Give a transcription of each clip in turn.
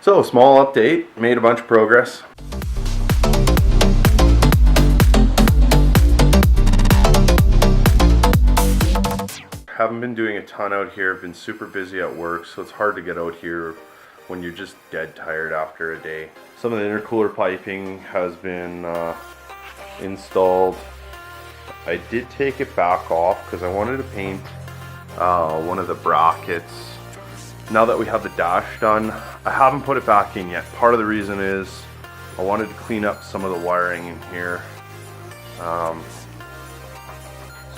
So, small update, made a bunch of progress. Haven't been doing a ton out here, been super busy at work, so it's hard to get out here when you're just dead tired after a day. Some of the intercooler piping has been installed. I did take it back off because I wanted to paint one of the brackets. Now that we have the dash done, I haven't put it back in yet. Part of the reason is I wanted to clean up some of the wiring in here. So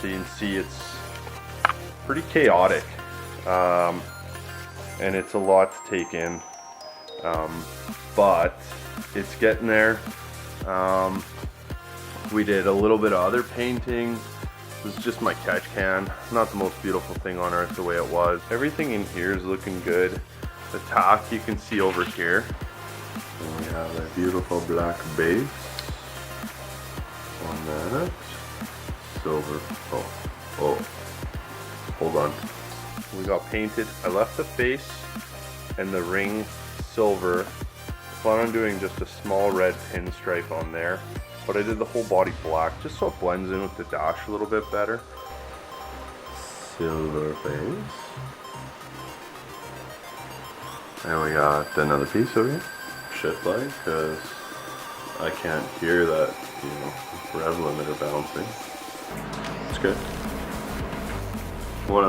you can see it's pretty chaotic, and it's a lot to take in, but it's getting there. We did a little bit of other painting. This is just my catch can. Not the most beautiful thing on earth the way it was. Everything in here is looking good. The tack you can see over here. And we have a beautiful black base on that. Silver. Oh. Hold on. We got painted. I left the face and the ring silver. I plan on doing just a small red pinstripe on there. But I did the whole body black just so it blends in with the dash a little bit better. Silver face. And we got another piece over here. Shift light, because I can't hear that, rev limiter bouncing. It's good. One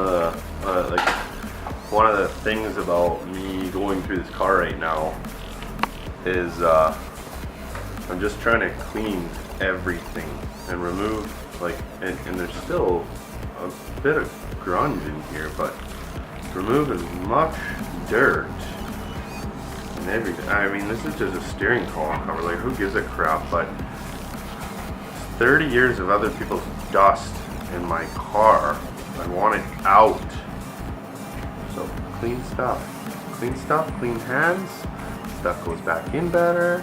of the things about me going through this car right now is I'm just trying to clean everything and remove and there's still a bit of grunge in here, but remove as much dirt and everything. I mean, this is just a steering column cover, like who gives a crap, but 30 years of other people's dust in my car. I want it out. So clean stuff, clean hands. Stuff goes back in better.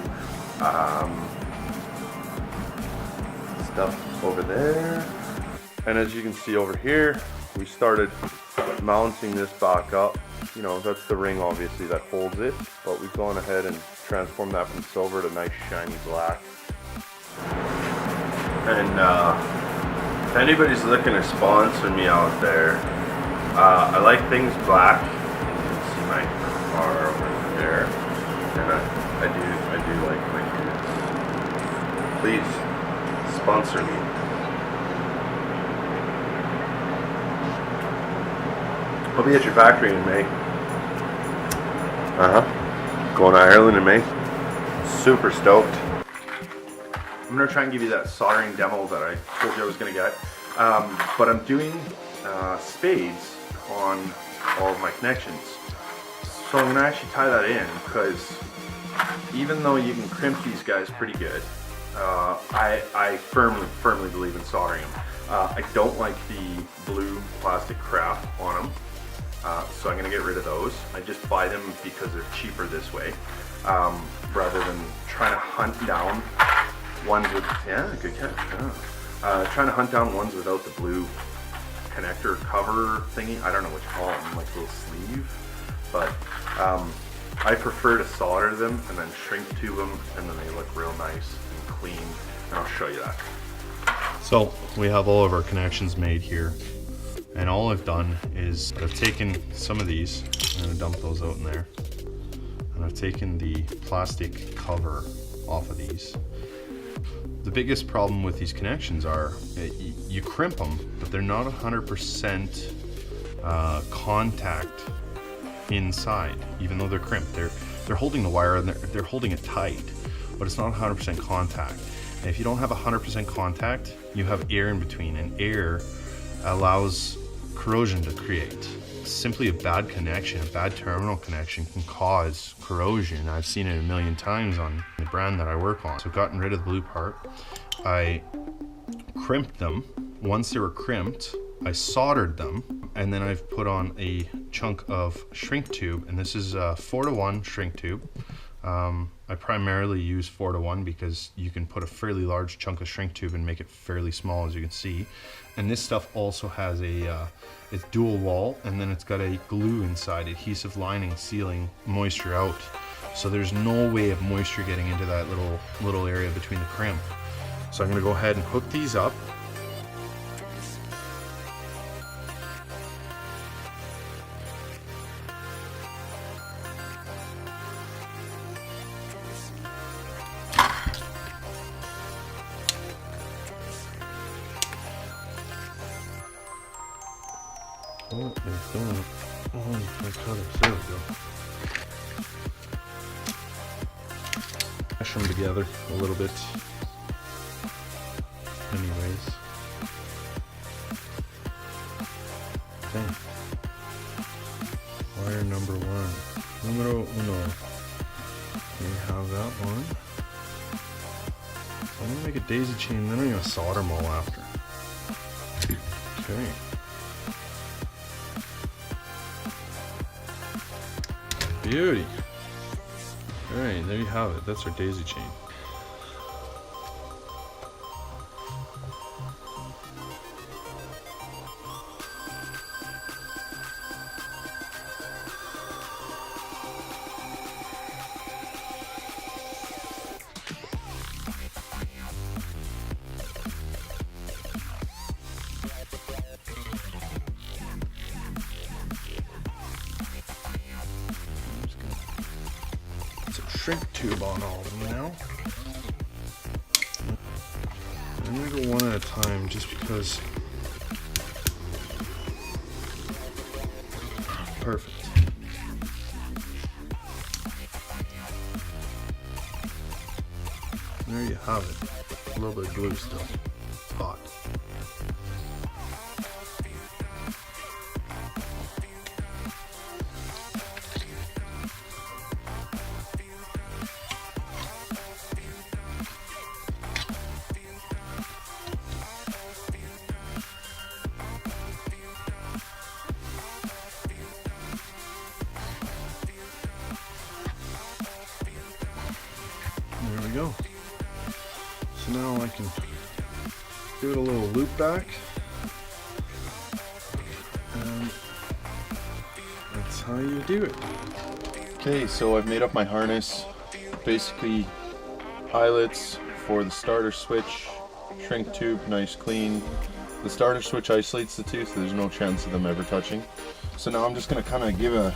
Stuff over there. And as you can see over here, we started mounting this back up. That's the ring obviously that holds it, but we've gone ahead and transformed that from silver to nice shiny black. And if anybody's looking to sponsor me out there, I like things black. You can see my car over there, and I do like my units. Please sponsor me. I'll be at your factory in May. Going to Ireland in May. Super stoked. I'm going to try and give you that soldering demo that I told you I was going to get. But I'm doing spades on all of my connections. So I'm going to actually tie that in, because even though you can crimp these guys pretty good, I firmly believe in soldering them. I don't like the blue plastic crap on them. So I'm going to get rid of those. I just buy them because they're cheaper this way, rather than trying to hunt down ones with, good catch. Trying to hunt down ones without the blue connector cover thingy. I don't know what you call them, like a little sleeve. But I prefer to solder them and then shrink tube them, and then they look real nice and clean. And I'll show you that. So we have all of our connections made here. And all I've done is I've taken some of these, I'm going to dump those out in there. And I've taken the plastic cover off of these. The biggest problem with these connections are you crimp them, but they're not 100% contact inside, even though they're crimped. They're holding the wire and they're holding it tight, but it's not 100% contact. And if you don't have 100% contact, you have air in between, and air allows corrosion to create. Simply a bad connection, a bad terminal connection can cause corrosion. I've seen it a million times on the brand that I work on. So I've gotten rid of the blue part. I crimped them. Once they were crimped, I soldered them, and then I've put on a chunk of shrink tube, and this is a 4:1 shrink tube. I primarily use 4:1 because you can put a fairly large chunk of shrink tube and make it fairly small, as you can see. And this stuff also has it's dual wall, and then it's got a glue inside, adhesive lining sealing moisture out. So there's no way of moisture getting into that little area between the crimp. So I'm gonna go ahead and hook these up. Oh, it's going. Oh, my cutters. There we go. Mash them together a little bit. Anyways. Okay. Wire number 1. Numero uno. We have that one. I'm gonna make a daisy chain, then I'm gonna solder them all after. Okay. Beauty. Alright, there you have it. That's our daisy chain. Shrink tube on all of them now. I'm gonna go one at a time just because. Perfect. There you have it. A little bit of glue still. It's hot. There we go. So now I can give it a little loop back. And that's how you do it. Okay, so I've made up my harness. Basically, eyelets for the starter switch, shrink tube, nice clean. The starter switch isolates the two, so there's no chance of them ever touching. So now I'm just gonna kind of give a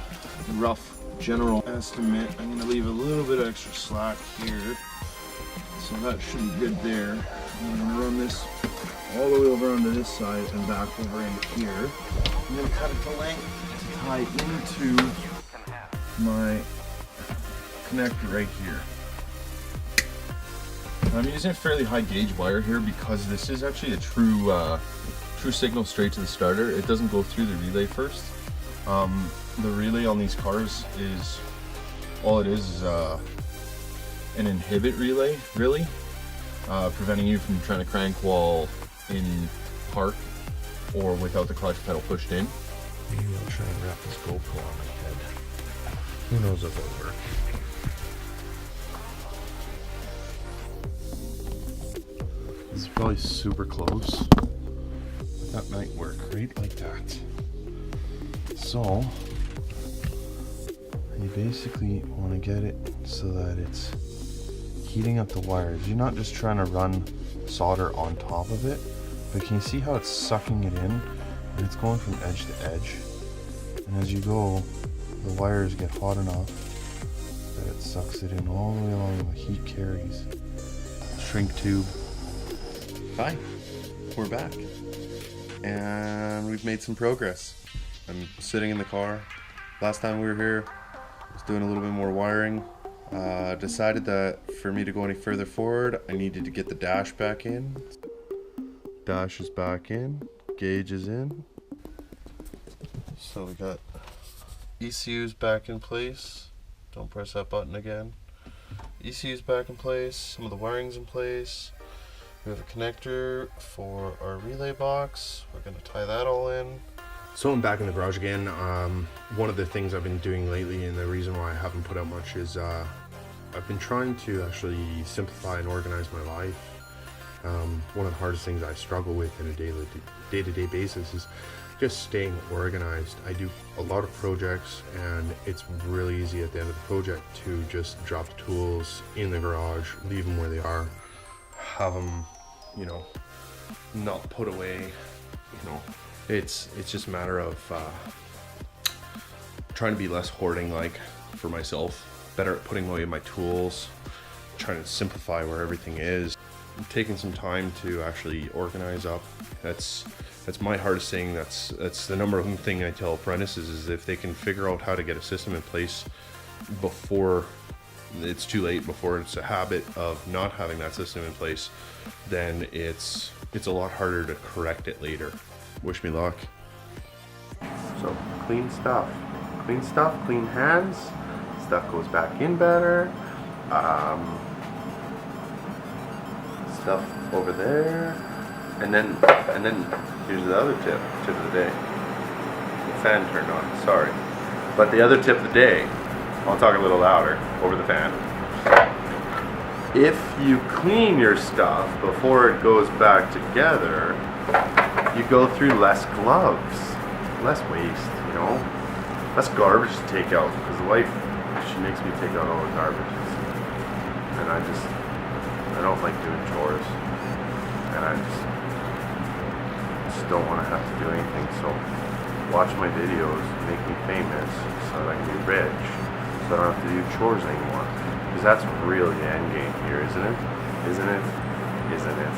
rough general estimate. I'm going to leave a little bit of extra slack here, so that should be good there. I'm going to run this all the way over onto this side and back over into here. I'm going to cut it to length to tie into my connector right here. I'm using a fairly high gauge wire here because this is actually a true signal straight to the starter. It doesn't go through the relay first. The relay on these cars is, all it is an inhibit relay, really, preventing you from trying to crank while in park or without the clutch pedal pushed in. Maybe I'll try and wrap this GoPro on my head. Who knows if it'll work. This is probably super close. That might work right like that. So, you basically want to get it so that it's heating up the wires. You're not just trying to run solder on top of it, but can you see how it's sucking it in? And it's going from edge to edge. And as you go, the wires get hot enough that it sucks it in all the way along. The heat carries. Shrink tube. Hi, we're back. And we've made some progress. I'm sitting in the car. Last time we were here, I was doing a little bit more wiring. Decided that for me to go any further forward, I needed to get the dash back in. Dash is back in, gauge is in. So we got ECU's back in place. Don't press that button again. ECU's back in place, some of the wiring's in place. We have a connector for our relay box. We're gonna tie that all in. So I'm back in the garage again. One of the things I've been doing lately, and the reason why I haven't put out much, is I've been trying to actually simplify and organize my life. One of the hardest things I struggle with in a day-to-day basis is just staying organized. I do a lot of projects, and it's really easy at the end of the project to just drop the tools in the garage, leave them where they are, have them, you know, not put away. You know, it's just a matter of trying to be less hoarding, like, for myself, better at putting away my tools, trying to simplify where everything is, taking some time to actually organize up. That's my hardest thing. That's the number one thing I tell apprentices, is if they can figure out how to get a system in place before it's too late, before it's a habit of not having that system in place, then it's a lot harder to correct it later. Wish me luck. So clean stuff, clean hands. Stuff goes back in better. Stuff over there, and then here's the other tip of the day. The fan turned on. Sorry, but the other tip of the day. I'll talk a little louder over the fan. If you clean your stuff before it goes back together, you go through less gloves, less waste, you know, less garbage to take out, because the wife, she makes me take out all the garbage, and I don't like doing chores, and I just don't want to have to do anything. So watch my videos, make me famous, so that I can be rich, so I don't have to do chores anymore. Because that's really the end game here, isn't it? Isn't it? Isn't it?